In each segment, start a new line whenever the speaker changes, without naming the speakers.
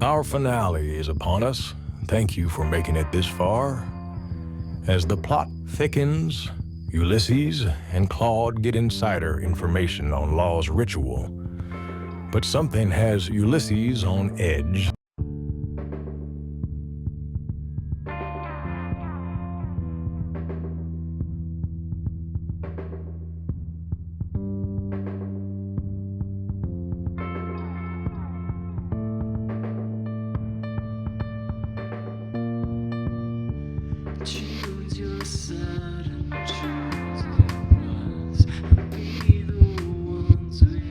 Our finale is upon us. Thank you for making it this far. As the plot thickens, Ulysses and Claude get insider information on Law's ritual. But something has Ulysses on edge.
Choose your side and choose it was. Be the ones we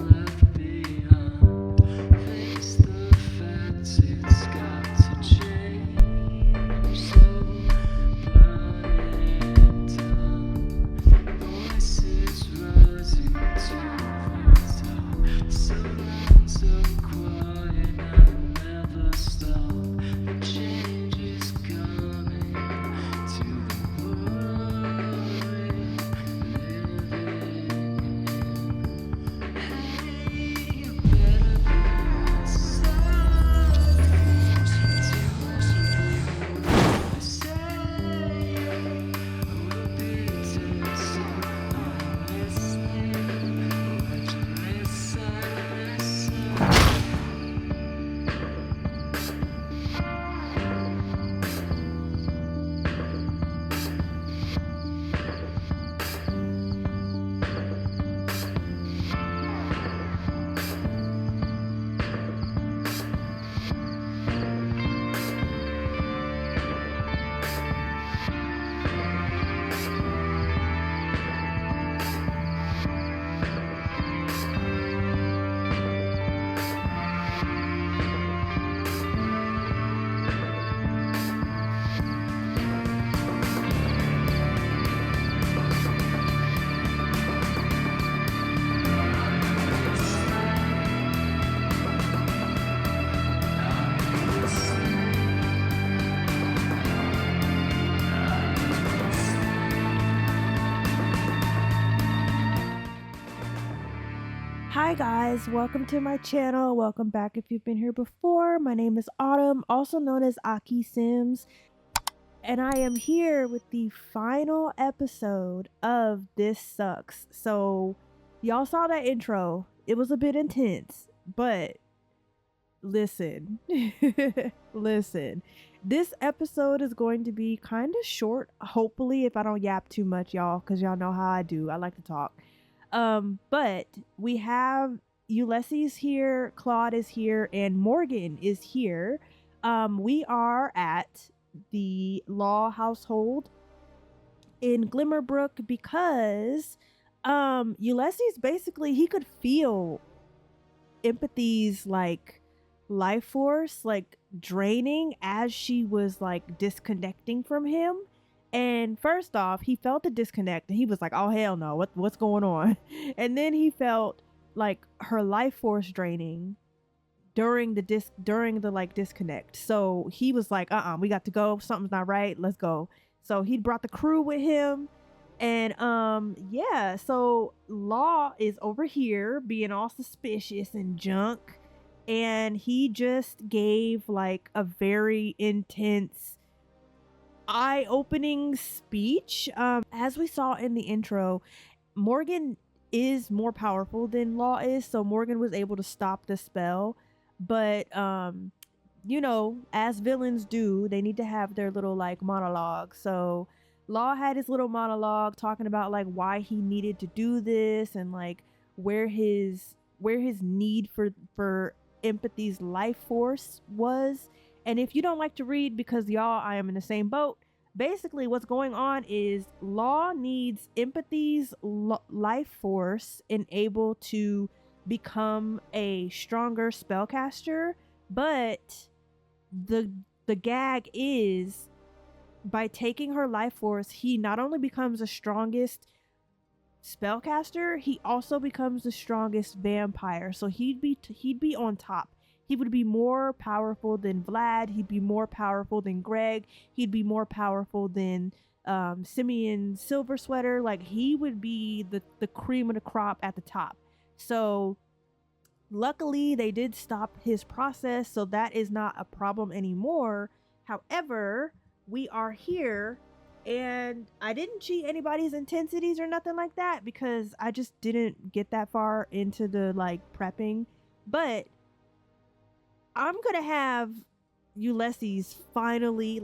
left behind. Face the facts, it's got to change. So burn it down. Voices rising to the top. Surround so quiet and never stop. The change is coming to the world we live in. Hey, you better be yourself. To what I say, we'll be tense. I'm listening. Would you listen?
Hi guys, welcome to my channel. Welcome back if you've been here before. My name is Autumn, also known as Akii Sims, and I am here with the final episode of This Sucks. So, y'all saw that intro. It was a bit intense, but listen. Listen. This episode is going to be kind of short, hopefully, if I don't yap too much, y'all, because y'all know how I do. I like to talk. But we have Ulysses here, Claude is here, and Morgan is here. We are at the Law household in Glimmerbrook because Ulysses basically he could feel empathy's like life force like draining as she was like disconnecting from him. And first off, he felt the disconnect and he was like, oh hell no, what's going on? And then he felt like her life force draining during the like disconnect. So he was like, we got to go, something's not right, let's go. So he brought the crew with him. And yeah, so Law is over here being all suspicious and junk, and he just gave like a very intense eye-opening speech. As we saw in the intro, Morgan is more powerful than Law is, so Morgan was able to stop the spell. But you know, as villains do, they need to have their little like monologue. So Law had his little monologue talking about like why he needed to do this and like where his need for empathy's life force was. And if you don't like to read, because y'all, I am in the same boat. Basically, what's going on is Law needs empathy's life force and able to become a stronger spellcaster. But the gag is, by taking her life force, he not only becomes the strongest spellcaster, he also becomes the strongest vampire. So he'd be on top. He would be more powerful than Vlad. He'd be more powerful than Greg. He'd be more powerful than Simeon Silver Sweater. Like, he would be the cream of the crop at the top. So Luckily, they did stop his process, so that is not a problem anymore. However, we are here, and I didn't cheat anybody's intensities or nothing like that because I just didn't get that far into the like prepping. But I'm gonna have Ulysses finally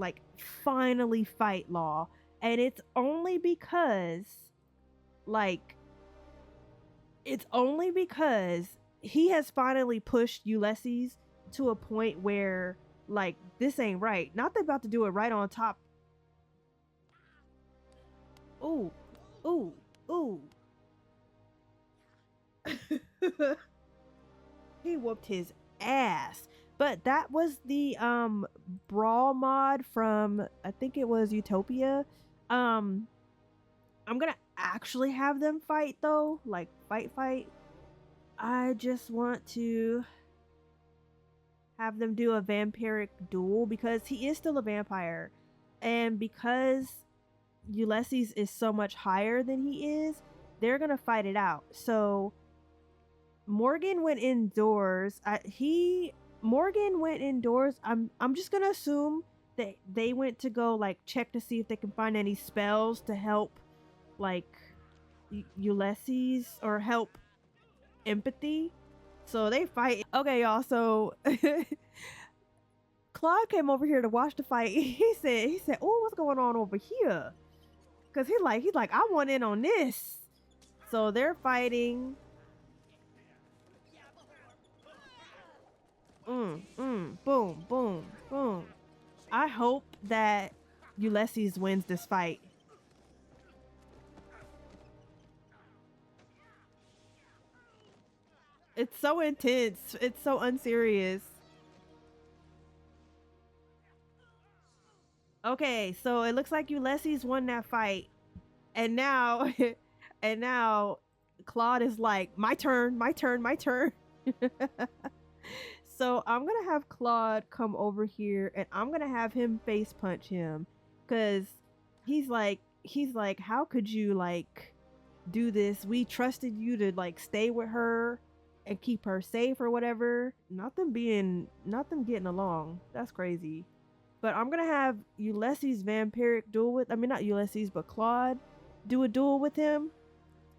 fight Law, and it's only because like he has finally pushed Ulysses to a point where like this ain't right. Not they about to do it right on top. Ooh, ooh, ooh. He whooped his ass. But that was the brawl mod from I think it was Utopia. I'm gonna actually have them fight though, like fight. I just want to have them do a vampiric duel because he is still a vampire, and because Ulysses is so much higher than he is, they're gonna fight it out. So Morgan went indoors. Morgan went indoors. I'm just gonna assume that they went to go like check to see if they can find any spells to help like Ulysses or help empathy. So they fight. Okay, y'all. So Claude came over here to watch the fight. He said, "Oh, what's going on over here?" Cause he's like, I want in on this. So they're fighting. Boom, boom, boom. I hope that Ulysses wins this fight. It's so intense. It's so unserious. Okay, so it looks like Ulysses won that fight. And now and now Claude is like, my turn. So I'm gonna have Claude come over here and I'm gonna have him face punch him. Cause he's like, how could you like do this? We trusted you to like stay with her and keep her safe or whatever. Not them getting along. That's crazy. But I'm gonna have Ulysses vampiric duel with, I mean not Ulysses, but Claude do a duel with him.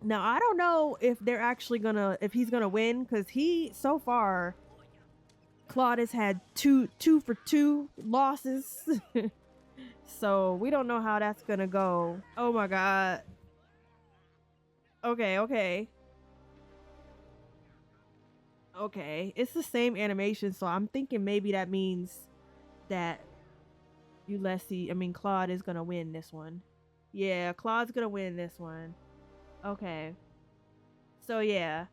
Now I don't know if if he's gonna win, because he so far Claude has had two for two losses. So we don't know how that's gonna go. Oh my god. Okay. It's the same animation, so I'm thinking maybe that means that Claude is gonna win this one. Yeah, Claude's gonna win this one. Okay. So yeah.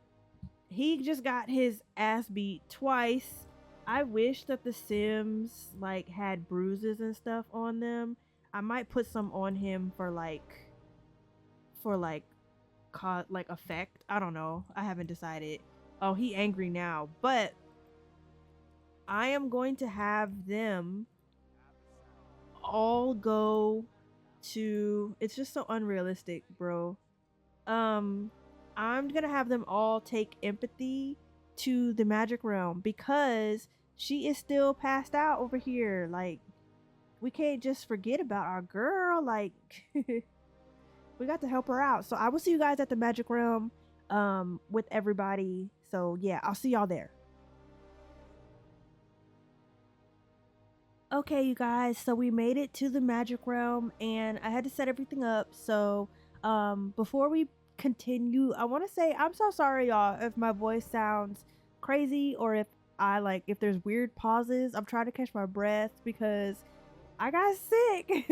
He just got his ass beat twice. I wish that the Sims like had bruises and stuff on them. I might put some on him for effect. I don't know. I haven't decided. Oh, he angry now. But I am going to have them all go to, it's just so unrealistic, bro. I'm gonna have them all take empathy to the magic realm because she is still passed out over here. Like, we can't just forget about our girl. Like, we got to help her out. So I will see you guys at the magic realm with everybody. So yeah, I'll see y'all there. Okay, you guys, so we made it to the magic realm and I had to set everything up. So before we continue, I want to say I'm so sorry, y'all, if my voice sounds crazy or if if there's weird pauses. I'm trying to catch my breath because I got sick.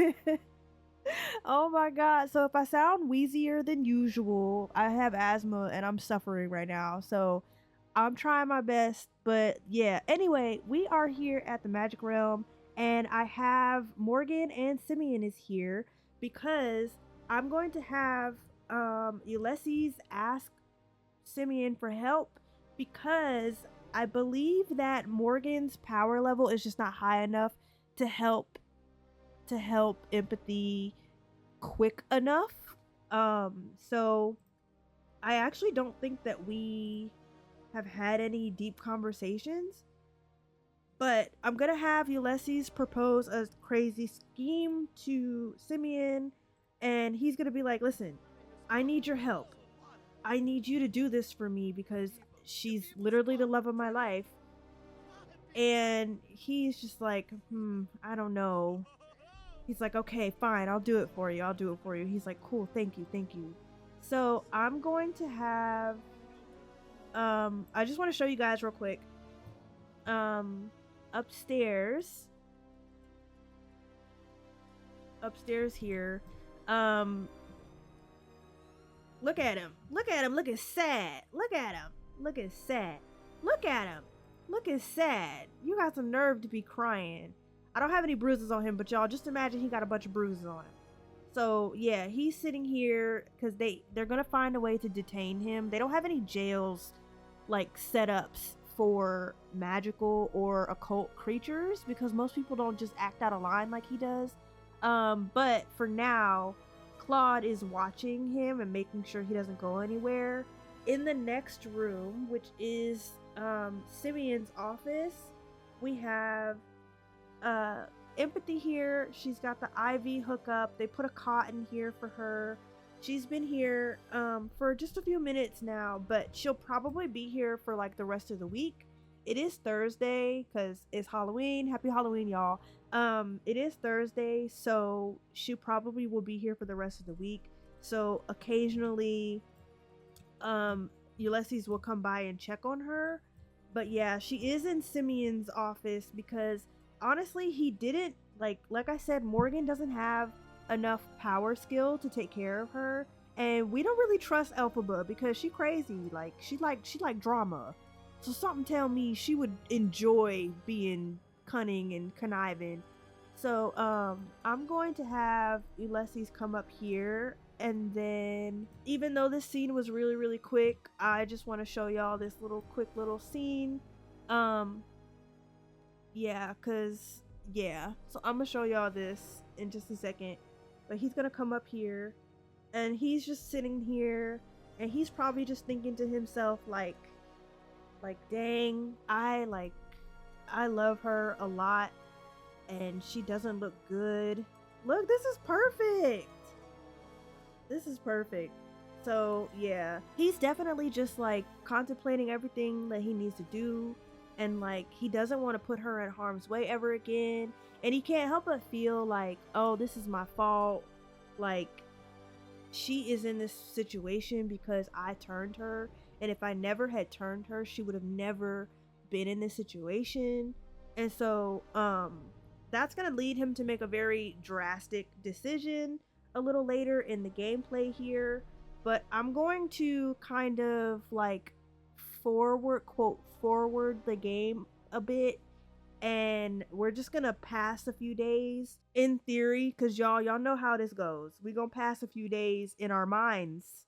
Oh my god. So if I sound wheezier than usual, I have asthma and I'm suffering right now. So I'm trying my best, but yeah. Anyway, we are here at the Magic Realm and I have Morgan and Simeon is here because I'm going to have Ulysses ask Simeon for help because I believe that Morgan's power level is just not high enough to help empathy quick enough. So I actually don't think that we have had any deep conversations. But I'm gonna have Ulysses propose a crazy scheme to Simeon, and he's gonna be like, listen, I need your help. I need you to do this for me because she's literally the love of my life. And he's just like, I don't know. He's like, okay, fine, I'll do it for you. I'll do it for you. He's like, cool, thank you, thank you. So I'm going to have, I just want to show you guys real quick. Upstairs here, look at him, looking sad, look at him, looking sad, look at him, looking sad. You got some nerve to be crying. I don't have any bruises on him, but y'all just imagine he got a bunch of bruises on him. So yeah, he's sitting here because they're gonna find a way to detain him. They don't have any jails like setups for magical or occult creatures because most people don't just act out of line like he does. But for now, Claude is watching him and making sure he doesn't go anywhere. In the next room, which is Simeon's office, we have Empathy here. She's got the IV hookup. They put a cot in here for her. She's been here for just a few minutes now, but she'll probably be here for like the rest of the week. It is Thursday because it's Halloween. Happy Halloween, y'all. It is Thursday, so she probably will be here for the rest of the week. So occasionally, Ulysses will come by and check on her. But yeah, she is in Simeon's office because honestly, he didn't like I said, Morgan doesn't have enough power skill to take care of her, and we don't really trust Elphaba because she crazy. Like she like drama. So something tell me she would enjoy being cunning and conniving. So I'm going to have Ulysses come up here, and then even though this scene was really quick, I just want to show y'all this quick little scene. Yeah, so I'm gonna show y'all this in just a second. But he's gonna come up here, and he's just sitting here, and he's probably just thinking to himself like dang, I love her a lot, and she doesn't look good. Look, this is perfect. This is perfect. So yeah, he's definitely just like contemplating everything that he needs to do, and like he doesn't want to put her in harm's way ever again. And he can't help but feel like, oh, this is my fault. Like, she is in this situation because I turned her. And if I never had turned her, she would have never been in this situation. And so, that's going to lead him to make a very drastic decision a little later in the gameplay here. But I'm going to kind of like forward the game a bit, and we're just gonna pass a few days in theory, because y'all know how this goes. We gonna pass a few days in our minds,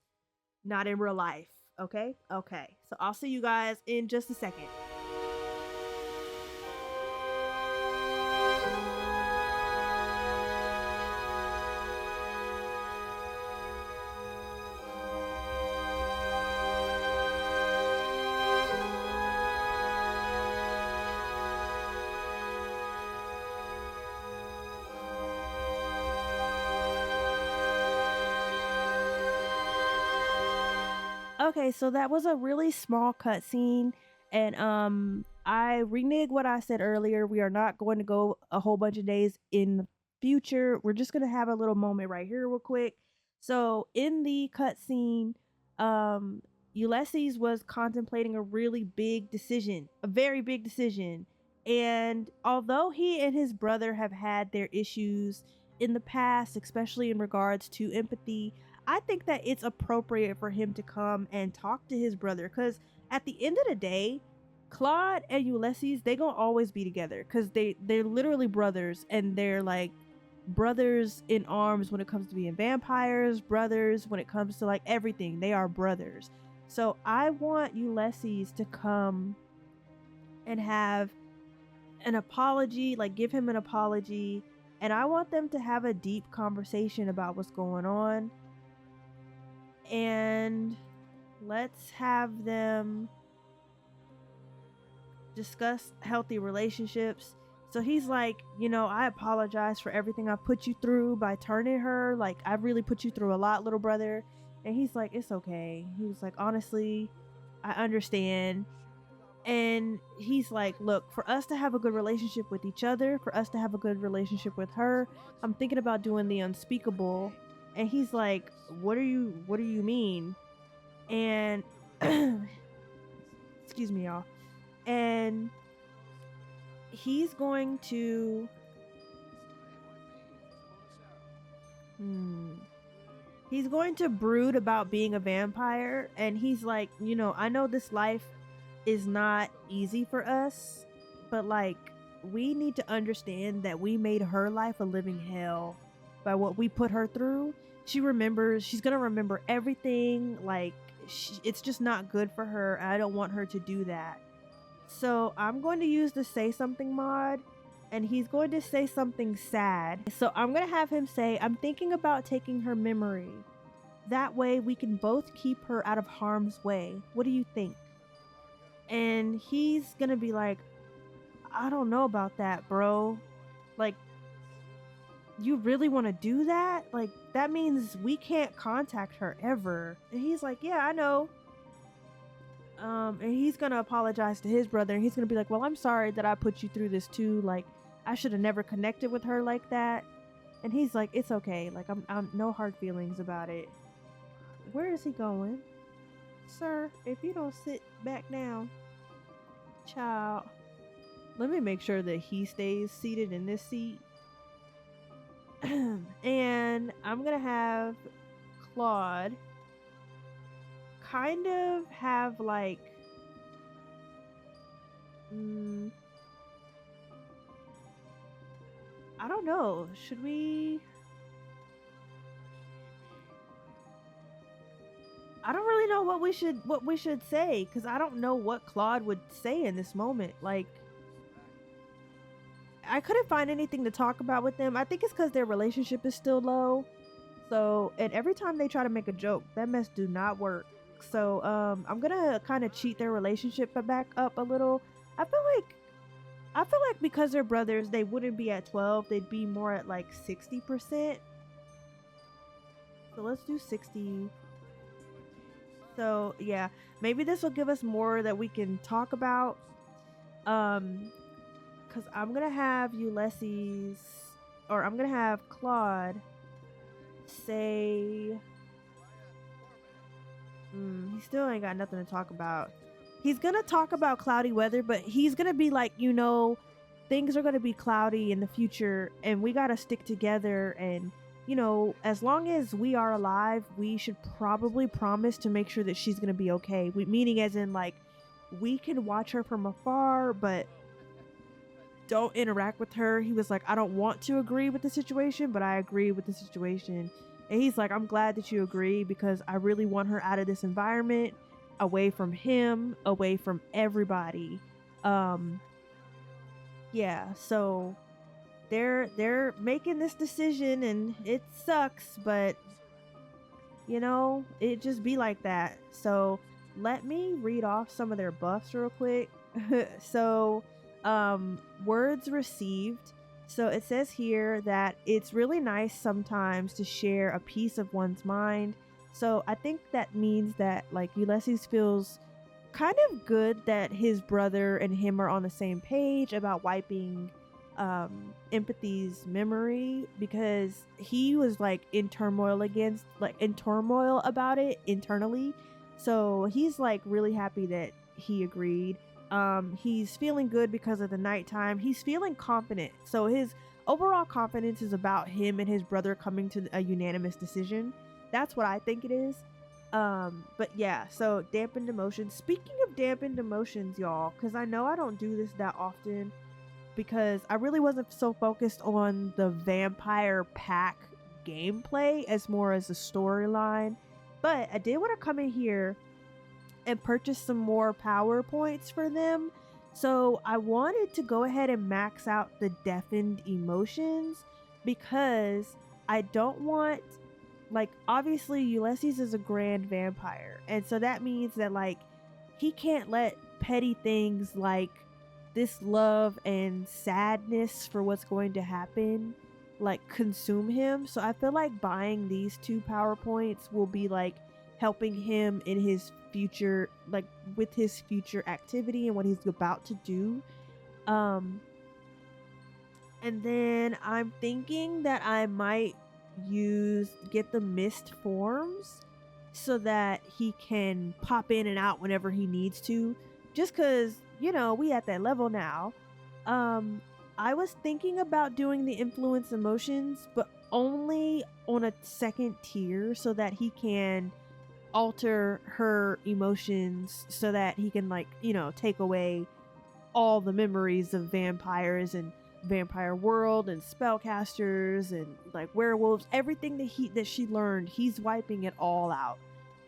not in real life. Okay, so I'll see you guys in just a second. Okay, so that was a really small cutscene, and I reneged what I said earlier. We are not going to go a whole bunch of days in the future. We're just gonna have a little moment right here, real quick. So in the cutscene, Ulysses was contemplating a really big decision, a very big decision, and although he and his brother have had their issues in the past, especially in regards to empathy, I think that it's appropriate for him to come and talk to his brother, because at the end of the day, Claude and Ulysses, they gonna always be together because they're literally brothers, and they're like brothers in arms when it comes to being vampires, brothers when it comes to like everything. They are brothers. So I want Ulysses to come and have an apology, like give him an apology, and I want them to have a deep conversation about what's going on. And let's have them discuss healthy relationships. So he's like, I apologize for everything I put you through by turning her. Like, I really put you through a lot, little brother. And he's like, it's okay. He was like, honestly, I understand. And he's like, look, for us to have a good relationship with each other, for us to have a good relationship with her, I'm thinking about doing the unspeakable. And he's like, what do you mean? And excuse me, y'all. And he's going to he's going to brood about being a vampire. And he's like, I know this life is not easy for us, but like, we need to understand that we made her life a living hell by what we put her through. She's gonna remember everything. Like, it's just not good for her. And I don't want her to do that. So I'm going to use the say something mod, and he's going to say something sad. So I'm going to have him say, I'm thinking about taking her memory. That way we can both keep her out of harm's way. What do you think? And he's going to be like, I don't know about that, bro. Like, you really want to do that? Like, that means we can't contact her ever. And he's like, yeah, I know. And he's gonna apologize to his brother, and he's gonna be like, well, I'm sorry that I put you through this too. Like, I should have never connected with her like that. And he's like, it's okay. Like, I'm no hard feelings about it. Where is he going? Sir, if you don't sit back down. Child. Let me make sure that he stays seated in this seat. And I'm gonna have Claude kind of have like I don't know, should we I don't really know what we should say, because I don't know what Claude would say in this moment. Like, I couldn't find anything to talk about with them. I think it's because their relationship is still low. So, and every time they try to make a joke, that mess do not work. So I'm gonna kind of cheat their relationship back up a little. I feel like because they're brothers, they wouldn't be at 12, they'd be more at like 60%. So let's do 60. So yeah, maybe this will give us more that we can talk about. Because I'm gonna have Ulysses, or I'm gonna have Claude say he still ain't got nothing to talk about. He's gonna talk about cloudy weather, but he's gonna be like, things are gonna be cloudy in the future, and we gotta stick together. And as long as we are alive, we should probably promise to make sure that she's gonna be okay. Meaning as in, like, we can watch her from afar, but don't interact with her. He was like, I don't want to agree with the situation, but I agree with the situation. And he's like, I'm glad that you agree, because I really want her out of this environment, away from him, away from everybody. Yeah, so they're making this decision, and it sucks, but it just be like that. So let me read off some of their buffs real quick. So words received. So it says here that it's really nice sometimes to share a piece of one's mind. So I think that means that, like, Ulysses feels kind of good that his brother and him are on the same page about wiping Empathy's memory, because he was like in turmoil about it internally. So he's like really happy that he agreed. He's feeling good because of the nighttime. He's feeling confident. So his overall confidence is about him and his brother coming to a unanimous decision. That's what I think it is. But yeah, so dampened emotions. Speaking of dampened emotions, y'all, because I know I don't do this that often, because I really wasn't so focused on the vampire pack gameplay as more as a storyline. But I did want to come in here and purchase some more power points for them. So I wanted to go ahead and max out the deafened emotions, because I don't want, like, obviously Ulysses is a grand vampire, and so that means that, like, he can't let petty things like this love and sadness for what's going to happen like consume him. So I feel like buying these 2 PowerPoints will be like helping him in his future, like with his future activity and what he's about to do. And then I'm thinking that I might get the mist forms so that he can pop in and out whenever he needs to, just because, you know, we at that level now. I was thinking about doing the influence emotions, but only on a 2nd tier so that he can alter her emotions so that he can, like, you know, take away all the memories of vampires and vampire world and spellcasters and like werewolves, everything that she learned, he's wiping it all out.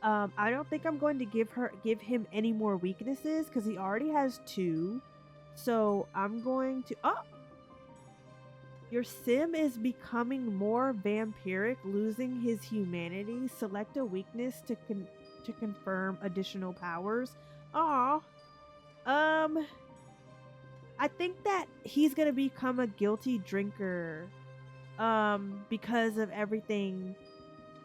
I don't think I'm going to give him any more weaknesses because he already has 2. So I'm going to your sim is becoming more vampiric, losing his humanity. Select a weakness to confirm additional powers. I think that he's gonna become a guilty drinker because of everything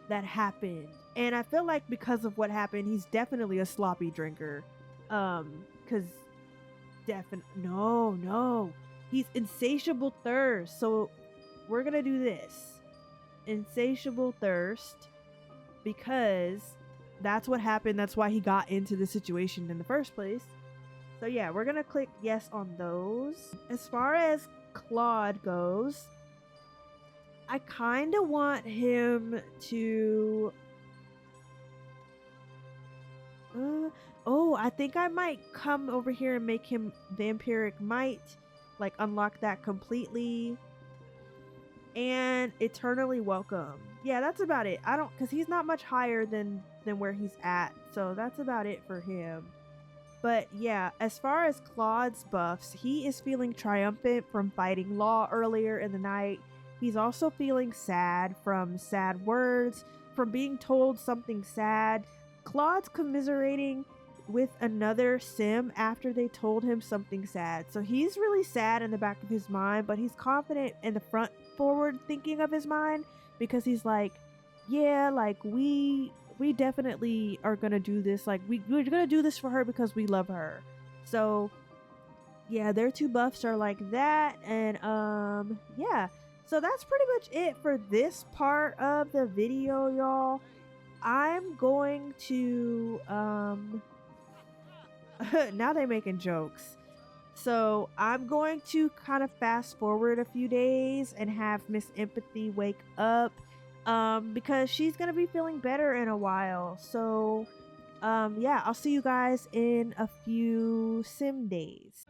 that happened. And I feel like because of what happened, he's definitely a sloppy drinker. Cause no. He's insatiable thirst. So we're gonna do this. Insatiable thirst, because that's what happened. That's why he got into the situation in the first place. So yeah, we're gonna click yes on those. As far as Claude goes, I kind of want him to... I think I might come over here and make him Vampiric Might. Like, unlock that completely. And Eternally Welcome. Yeah, that's about it. Because he's not much higher than where he's at. So that's about it for him. But yeah, as far as Claude's buffs, he is feeling triumphant from fighting Law earlier in the night. He's also feeling sad from sad words, from being told something sad. Claude's commiserating with another sim after they told him something sad. So he's really sad in the back of his mind, but he's confident in the front forward thinking of his mind, because he's like, yeah, like we definitely are gonna do this. Like we're gonna do this for her because we love her. So yeah, their 2 buffs are like that. And yeah, so that's pretty much it for this part of the video, y'all. I'm going to now they're making jokes. So I'm going to kind of fast forward a few days and have Miss Empathy wake up, because she's gonna be feeling better in a while. So yeah, I'll see you guys in a few sim days.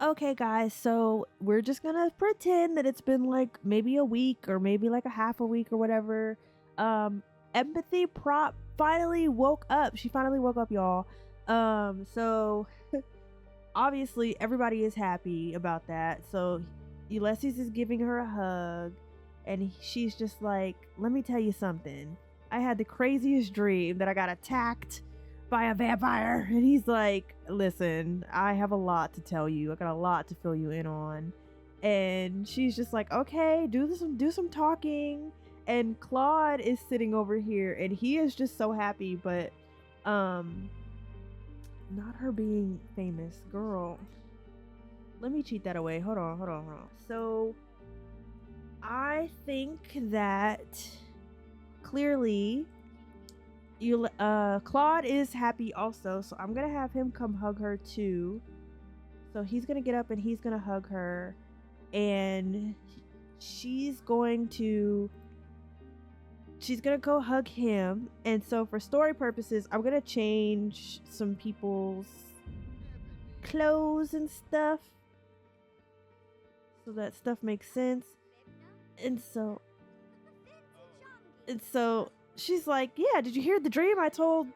Okay guys, so we're just gonna pretend that it's been like maybe a week or maybe like a half a week or whatever. Empathy prop finally woke up. She finally woke up, y'all. So obviously everybody is happy about that. So Ulysses is giving her a hug and she's just like, let me tell you something. I had the craziest dream that I got attacked by a vampire. And he's like, listen, I have a lot to tell you. I got a lot to fill you in on. And she's just like, okay, do some talking. And Claude is sitting over here and he is just so happy, but not her being famous. Girl, let me cheat that away. Hold on. So I think that clearly Claude is happy also, so I'm gonna have him come hug her too. So he's gonna get up and he's gonna hug her, and she's gonna go hug him. And so for story purposes, I'm gonna change some people's clothes and stuff. so that stuff makes sense. And so she's like, yeah, did you hear the dream I told?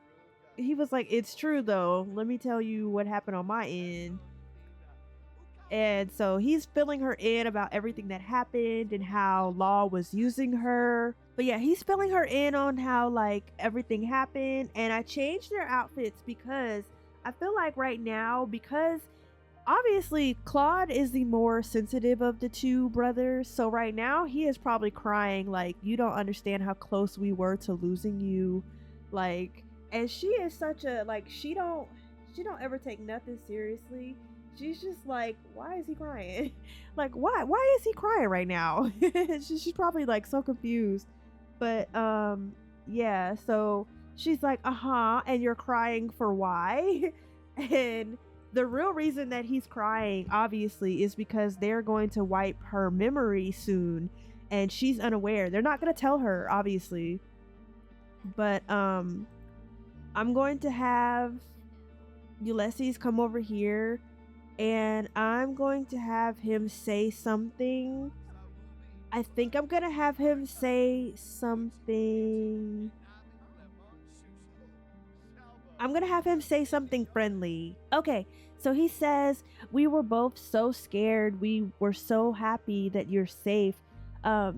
He was like, it's true though, let me tell you what happened on my end. And so he's filling her in about everything that happened and how Law was using her. But yeah, he's filling her in on how like everything happened. And I changed their outfits because I feel like right now, because obviously Claude is the more sensitive of the two brothers. So right now he is probably crying like, you don't understand how close we were to losing you. Like, and she is such a, like, she don't ever take nothing seriously. She's just like, why is he crying? Like, why is he crying right now? She's probably like so confused. But yeah, so she's like, and you're crying for why? And the real reason that he's crying obviously is because they're going to wipe her memory soon and she's unaware. They're not going to tell her, obviously. But I'm going to have Ulysses come over here and I'm going to have him say something. I think I'm gonna have him say something. I'm gonna have him say something friendly. Okay, so he says, we were both so scared. We were so happy that you're safe.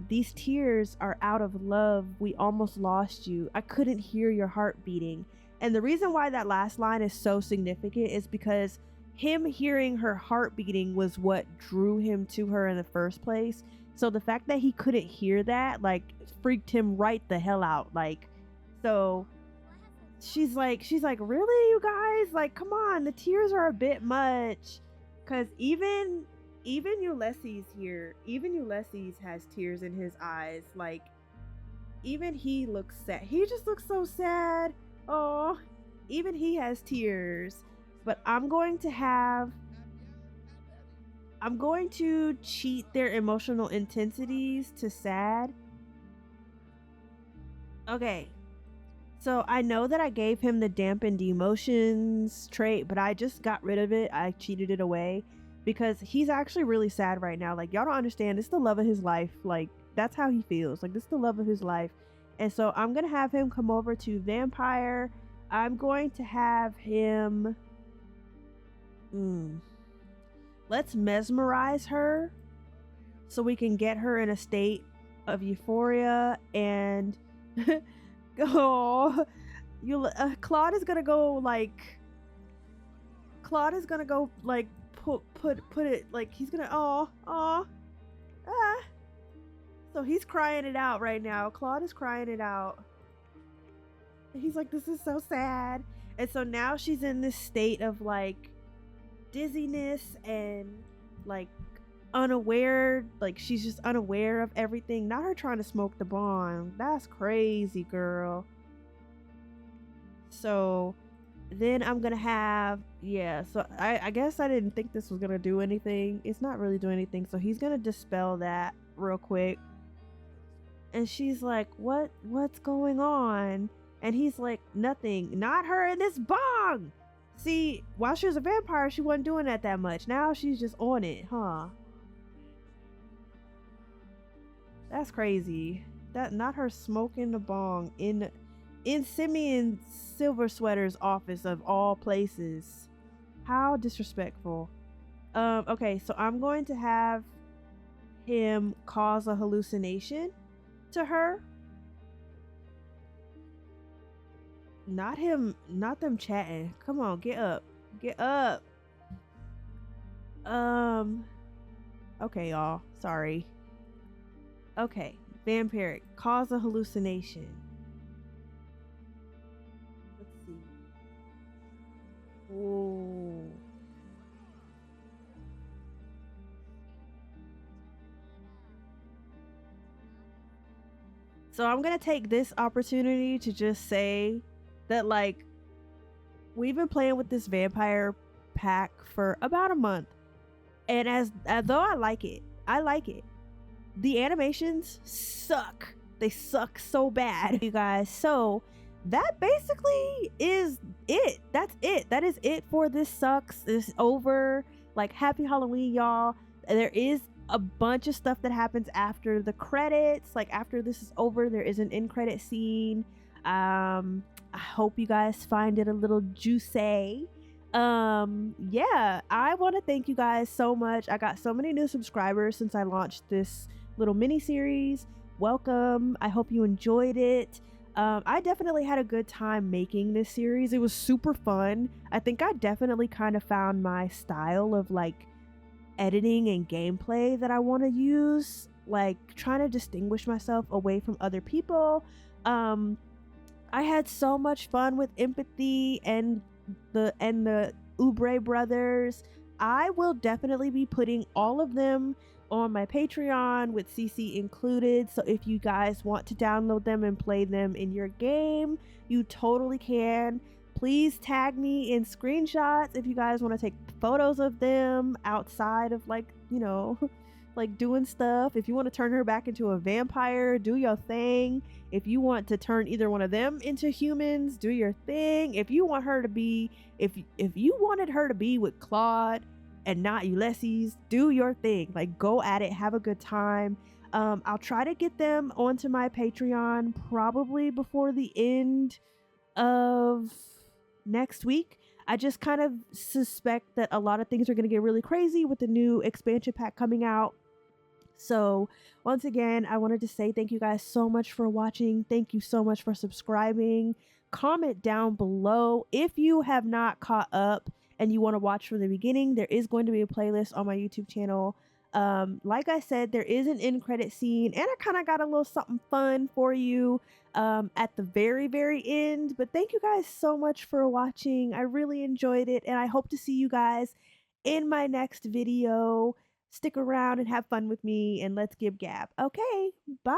These tears are out of love. We almost lost you. I couldn't hear your heart beating. And the reason why that last line is so significant is because him hearing her heart beating was what drew him to her in the first place. So the fact that he couldn't hear that, like, freaked him right the hell out. Like, so she's like, really, you guys? Like, come on, the tears are a bit much. Cause even Ulysses here, even Ulysses has tears in his eyes. Like, even he looks sad. He just looks so sad. Oh, even he has tears. But I'm going to cheat their emotional intensities to sad. Okay. So I know that I gave him the dampened emotions trait, but I just got rid of it. I cheated it away because he's actually really sad right now. Like, y'all don't understand. It's the love of his life. Like, that's how he feels. Like, this is the love of his life. And so I'm going to have him come over to Vampire. I'm going to have him... let's mesmerize her so we can get her in a state of euphoria. And Claude is gonna go like put it like he's gonna so he's crying it out right now. Claude is crying it out. He's like, this is so sad. And so now she's in this state of like dizziness and like unaware, like she's just unaware of everything. Not her trying to smoke the bong. That's crazy, girl. So then I'm gonna have, so I guess I didn't think this was gonna do anything. It's not really doing anything. So he's gonna dispel that real quick. And she's like, what's going on? And he's like, nothing. Not her in this bong. See, while she was a vampire, she wasn't doing that much. Now she's just on it, huh? That's crazy. That not her smoking the bong in Simeon Silver Sweater's office of all places. How disrespectful. Okay, so I'm going to have him cause a hallucination to her. Not them chatting. Come on, get up. Get up. Okay, y'all. Sorry. Okay. Vampiric. Cause a hallucination. Let's see. Whoa. So I'm gonna take this opportunity to just say that, like, we've been playing with this vampire pack for about a month, and as though I like it, the animations suck. They suck so bad, you guys. So that basically is it. That's it. That is it for This Sucks. It's over. Like, happy Halloween, y'all. There is a bunch of stuff that happens after the credits. Like after this is over, there is an end credit scene. I hope you guys find it a little juicy. Yeah, I want to thank you guys so much. I got so many new subscribers since I launched this little mini series. Welcome. I hope you enjoyed it. I definitely had a good time making this series. It was super fun. I think I definitely kind of found my style of like editing and gameplay that I want to use, like trying to distinguish myself away from other people. I had so much fun with Empathy and the Oubre brothers. I will definitely be putting all of them on my Patreon with CC included. So if you guys want to download them and play them in your game, you totally can. Please tag me in screenshots if you guys want to take photos of them outside of like, you know, like doing stuff. If you want to turn her back into a vampire, do your thing. If you want to turn either one of them into humans, do your thing. If you want her to be, if you wanted her to be with Claude and not Ulysses, do your thing. Like go at it, have a good time. I'll try to get them onto my Patreon probably before the end of next week. I just kind of suspect that a lot of things are going to get really crazy with the new expansion pack coming out. So once again, I wanted to say thank you guys so much for watching. Thank you so much for subscribing. Comment down below if you have not caught up and you want to watch from the beginning. There is going to be a playlist on my YouTube channel. Like I said, there is an end credit scene, and I kind of got a little something fun for you at the very, very end. But thank you guys so much for watching. I really enjoyed it, and I hope to see you guys in my next video. Stick around and have fun with me, and let's give gab. Okay, bye.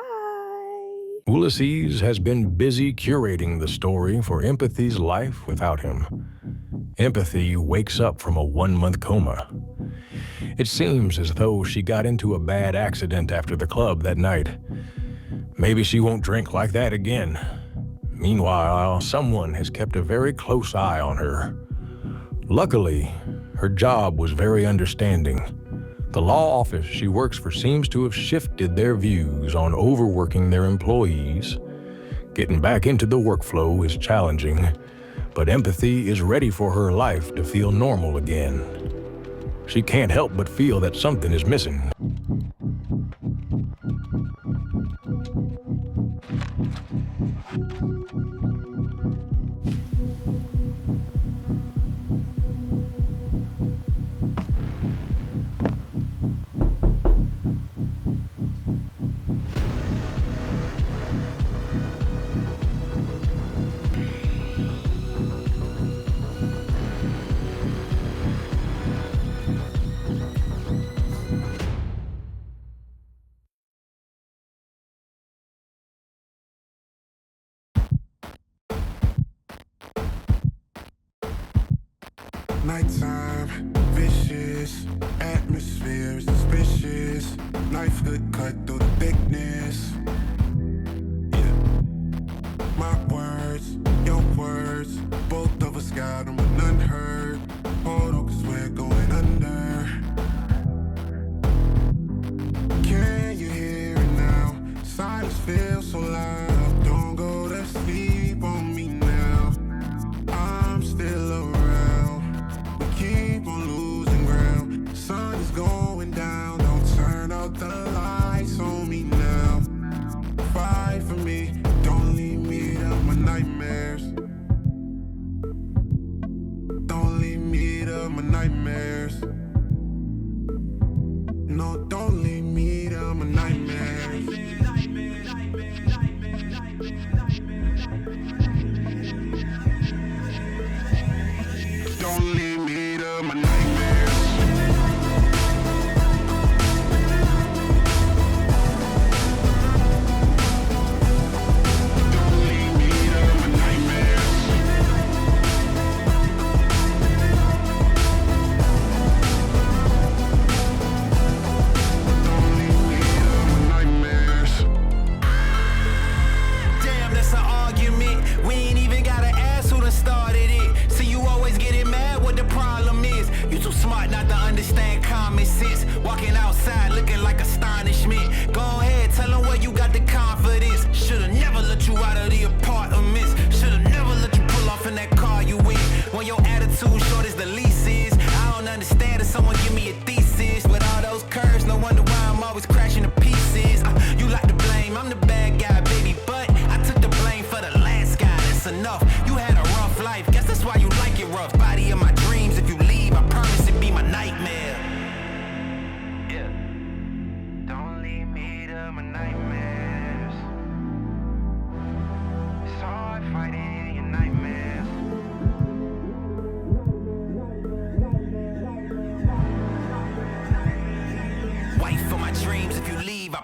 Ulysses has been busy curating the story for Empathy's life without him. Empathy wakes up from a 1-month coma. It seems as though she got into a bad accident after the club that night. Maybe she won't drink like that again. Meanwhile, someone has kept a very close eye on her. Luckily, her job was very understanding. The law office she works for seems to have shifted their views on overworking their employees. Getting back into the workflow is challenging, but Empathy is ready for her life to feel normal again. She can't help but feel that something is missing.
Nighttime, vicious, atmosphere suspicious. Knife could cut through the thickness. Yeah. My words, your words, both of us got them with none heard. Hold on, cause we're going under. Can you hear it now? Silence feels so loud. Don't go to sleep on me now. I'm still around. Keep on losing ground. Sun is going down. Don't turn out the lights on me now. Fight for me. Don't leave me to my nightmares. Don't leave me to my nightmares. No, don't leave me to my nightmares. Don't leave me to my nightmares. Don't leave me to my nightmares.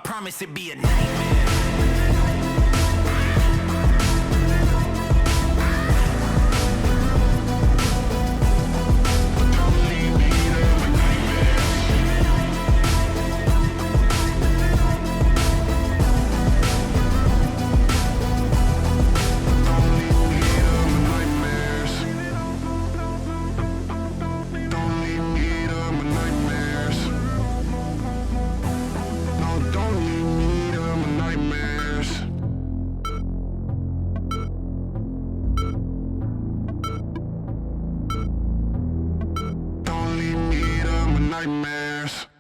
promise it'd be a nightmare. Nightmares.